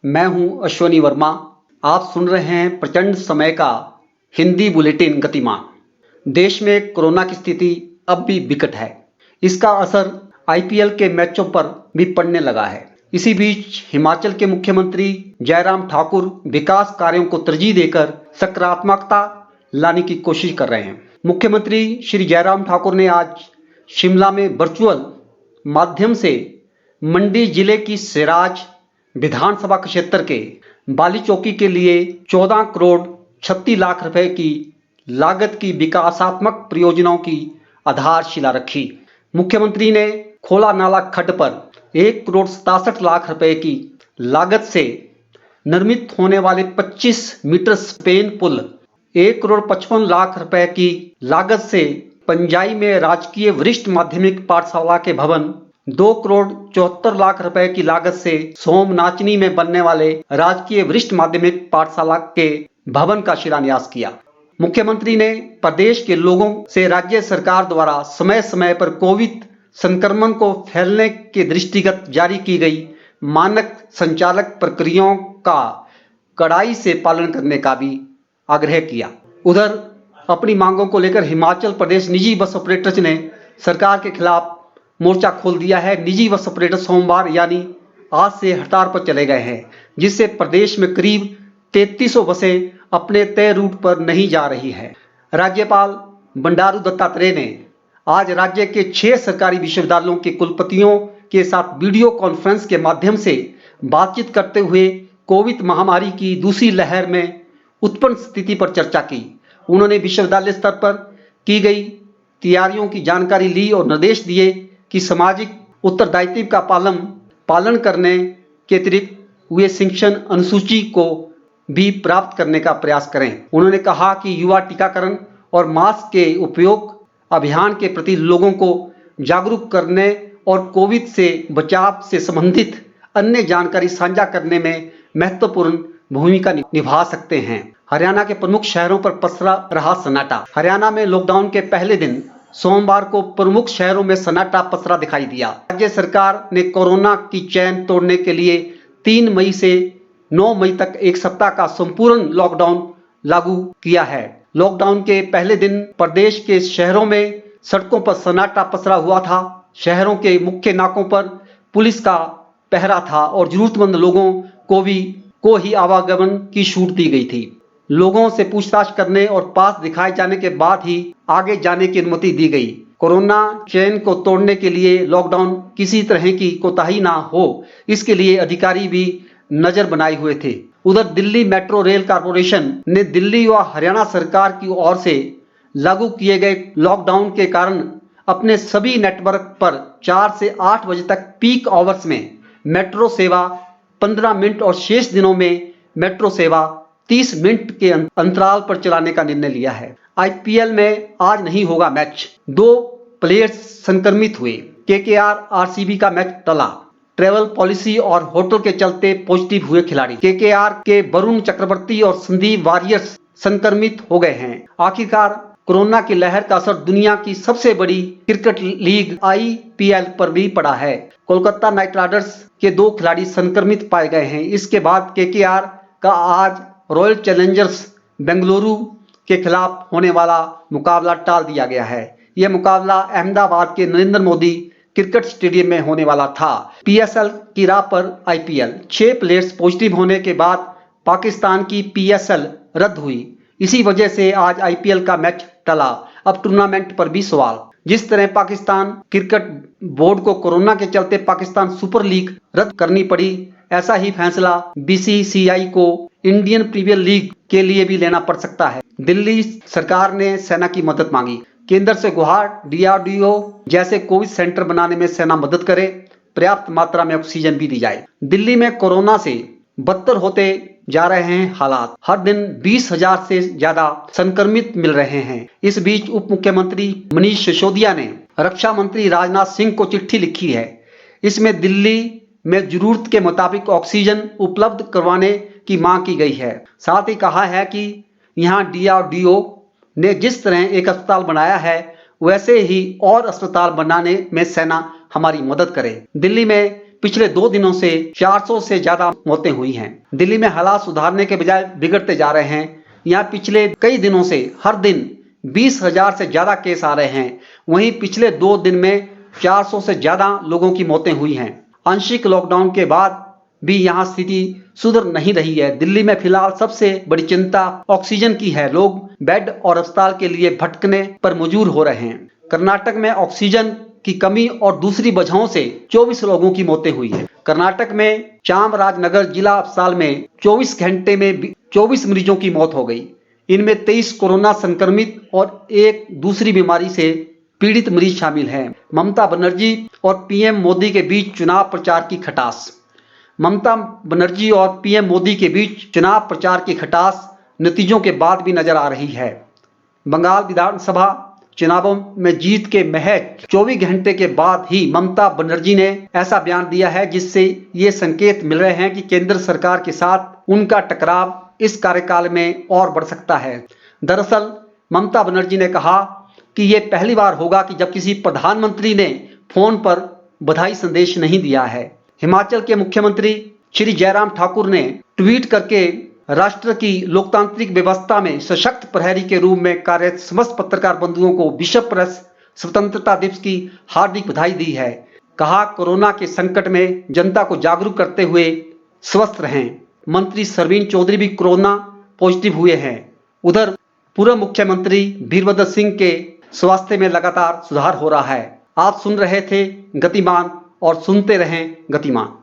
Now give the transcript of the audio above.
मैं हूं अश्वनी वर्मा। आप सुन रहे हैं प्रचंड समय का हिंदी बुलेटिन गतिमान। देश में कोरोना की स्थिति अब भी विकट है। इसका असर आईपीएल के मैचों पर भी पड़ने लगा है। इसी बीच हिमाचल के मुख्यमंत्री जयराम ठाकुर विकास कार्यों को तरजीह देकर सकारात्मकता लाने की कोशिश कर रहे हैं। मुख्यमंत्री श्री जयराम ठाकुर ने आज शिमला में वर्चुअल माध्यम से मंडी जिले की सिराज विधानसभा क्षेत्र के बाली चौकी के लिए 14 करोड़ 36 लाख रुपए की लागत की विकासात्मक परियोजनाओं की आधारशिला रखी। मुख्यमंत्री ने खोला नाला खड्ड पर 1 करोड़ 67 लाख रुपए की लागत से निर्मित होने वाले 25 मीटर स्पेन पुल, 1 करोड़ 55 लाख रुपए की लागत से पंजाई में राजकीय वरिष्ठ माध्यमिक पाठशाला के भवन, 2 करोड़ 74 लाख रुपए की लागत से सोमनाचनी में बनने वाले राजकीय वरिष्ठ माध्यमिक पाठशाला के भवन का शिलान्यास किया। मुख्यमंत्री ने प्रदेश के लोगों से राज्य सरकार द्वारा समय समय पर कोविड संक्रमण को फैलने के दृष्टिगत जारी की गई मानक संचालक प्रक्रियाओं का कड़ाई से पालन करने का भी आग्रह किया। उधर अपनी मांगों को लेकर हिमाचल प्रदेश निजी बस ऑपरेटर्स ने सरकार के खिलाफ मोर्चा खोल दिया है। निजी बस ऑपरेटर सोमवार यानी आज से हड़ताल पर चले गए हैं, जिससे प्रदेश में करीब 3300 बसें अपने तय रूट पर नहीं जा रही है। राज्यपाल बंडारू दत्तात्रेय ने आज राज्य के 6 सरकारी विश्वविद्यालयों के कुलपतियों के साथ वीडियो कॉन्फ्रेंस के माध्यम से बातचीत करते हुए कोविड महामारी की दूसरी लहर में उत्पन्न स्थिति पर चर्चा की। उन्होंने विश्वविद्यालय स्तर पर की गई तैयारियों की जानकारी ली और निर्देश दिए कि सामाजिक उत्तरदायित्व का पालन करने के अतिरिक्त वे शिक्षण अनुसूची को भी प्राप्त करने का प्रयास करें। उन्होंने कहा कि युवा टीकाकरण और मास्क के उपयोग अभियान के प्रति लोगों को जागरूक करने और कोविड से बचाव से संबंधित अन्य जानकारी साझा करने में महत्वपूर्ण भूमिका निभा सकते हैं। हरियाणा के प्रमुख शहरों पर पसरा रहा सन्नाटा। हरियाणा में लॉकडाउन के पहले दिन सोमवार को प्रमुख शहरों में सन्नाटा पसरा दिखाई दिया। राज्य सरकार ने कोरोना की चैन तोड़ने के लिए 3 मई से 9 मई तक एक सप्ताह का संपूर्ण लॉकडाउन लागू किया है। लॉकडाउन के पहले दिन प्रदेश के शहरों में सड़कों पर सन्नाटा पसरा हुआ था। शहरों के मुख्य नाकों पर पुलिस का पहरा था और जरूरतमंद लोगों को ही आवागमन की छूट दी गई थी। लोगों से पूछताछ करने और पास दिखाए जाने के बाद ही आगे जाने की अनुमति दी गई। कोरोना चेन को तोड़ने के लिए लॉकडाउन किसी तरह की कोताही ना हो, इसके लिए अधिकारी भी नजर बनाए हुए थे। उधर दिल्ली मेट्रो रेल कॉरपोरेशन ने दिल्ली व हरियाणा सरकार की ओर से लागू किए गए लॉकडाउन के कारण अपने सभी नेटवर्क पर 4 से 8 बजे तक पीक आवर्स में मेट्रो सेवा 15 मिनट और शेष दिनों में मेट्रो सेवा 30 मिनट के अंतराल पर चलाने का निर्णय लिया है। आईपीएल में आज नहीं होगा मैच। 2 प्लेयर्स संक्रमित हुए। केकेआर आरसीबी का मैच टला। ट्रैवल पॉलिसी और होटल के चलते पॉजिटिव हुए खिलाड़ी। केकेआर के वरुण चक्रवर्ती और संदीप वारियर्स संक्रमित हो गए हैं। आखिरकार कोरोना की लहर का असर दुनिया की सबसे बड़ी क्रिकेट लीग आईपीएल पर भी पड़ा है। कोलकाता नाइट राइडर्स के 2 खिलाड़ी संक्रमित पाए गए हैं। इसके बाद केकेआर का आज रॉयल चैलेंजर्स बेंगलुरु के खिलाफ होने वाला मुकाबला टाल दिया गया है। यह मुकाबला अहमदाबाद के नरेंद्र मोदी क्रिकेट स्टेडियम में होने वाला था। पीएसएल की राह पर आईपीएल। 6 प्लेयर्स पॉजिटिव होने के बाद पाकिस्तान की पीएसएल रद्द हुई। इसी वजह से आज आईपीएल का मैच टला। अब टूर्नामेंट पर भी सवाल। जिस तरह पाकिस्तान क्रिकेट बोर्ड को कोरोना के चलते पाकिस्तान सुपर लीग रद्द करनी पड़ी, ऐसा ही फैसला बीसीसीआई को इंडियन प्रीमियर लीग के लिए भी लेना पड़ सकता है। दिल्ली सरकार ने सेना की मदद मांगी। केंद्र से गुहार डीआरडीओ जैसे कोविड सेंटर बनाने में सेना मदद करे। पर्याप्त मात्रा में ऑक्सीजन भी दी जाए। दिल्ली में कोरोना से बदतर होते जा रहे हैं हालात। हर दिन 20,000 से ज्यादा संक्रमित मिल रहे हैं। इस बीच उप मुख्यमंत्री मनीष सिसोदिया ने रक्षा मंत्री राजनाथ सिंह को चिट्ठी लिखी है। इसमें दिल्ली में जरूरत के मुताबिक ऑक्सीजन उपलब्ध करवाने की मांग की गई है। साथ ही कहा है कि यहाँ डीआरडीओ ने जिस तरह एक अस्पताल बनाया है, वैसे ही और अस्पताल बनाने में सेना हमारी मदद करे। दिल्ली में पिछले 2 दिनों से 400 से ज्यादा मौतें हुई हैं। दिल्ली में हालात सुधारने के बजाय बिगड़ते जा रहे हैं। यहाँ पिछले कई दिनों से हर दिन 20,000 से ज्यादा केस आ रहे हैं। वहीं पिछले 2 दिन में 400 से ज्यादा लोगों की मौतें हुई हैं। आंशिक लॉकडाउन के बाद भी यहाँ स्थिति सुधर नहीं रही है। दिल्ली में फिलहाल सबसे बड़ी चिंता ऑक्सीजन की है। लोग बेड और अस्पताल के लिए भटकने पर मजबूर हो रहे हैं। कर्नाटक में ऑक्सीजन की कमी और दूसरी वजहों से 24 लोगों की मौतें हुई है। कर्नाटक में चामराजनगर जिला अस्पताल में 24 घंटे में 24 मरीजों की मौत हो गई। इनमें 23 कोरोना संक्रमित और एक दूसरी बीमारी से पीड़ित मरीज शामिल हैं। ममता बनर्जी और पीएम मोदी के बीच चुनाव प्रचार की खटास। ममता बनर्जी और पीएम मोदी के बीच चुनाव प्रचार की खटास नतीजों के बाद भी नजर आ रही है। बंगाल विधानसभा चुनावों में जीत के महज 24 घंटे के बाद ही ममता बनर्जी ने ऐसा बयान दिया है, जिससे ये संकेत मिल रहे हैं कि केंद्र सरकार के साथ उनका टकराव इस कार्यकाल में और बढ़ सकता है। दरअसल ममता बनर्जी ने कहा कि ये पहली बार होगा कि जब किसी प्रधानमंत्री ने फोन पर बधाई संदेश नहीं दिया है। हिमाचल के मुख्यमंत्री श्री जयराम ठाकुर ने ट्वीट करके राष्ट्र की लोकतांत्रिक व्यवस्था में सशक्त प्रहरी के रूप में कार्यरत समस्त पत्रकार बंधुओं को विश्व प्रेस स्वतंत्रता दिवस की हार्दिक बधाई दी है। कहा, कोरोना के संकट में जनता को जागरूक करते हुए स्वस्थ रहें। मंत्री सरवीन चौधरी भी कोरोना पॉजिटिव हुए हैं। उधर पूर्व मुख्यमंत्री वीरभद्र सिंह के स्वास्थ्य में लगातार सुधार हो रहा है। आप सुन रहे थे गतिमान और सुनते रहें गतिमान।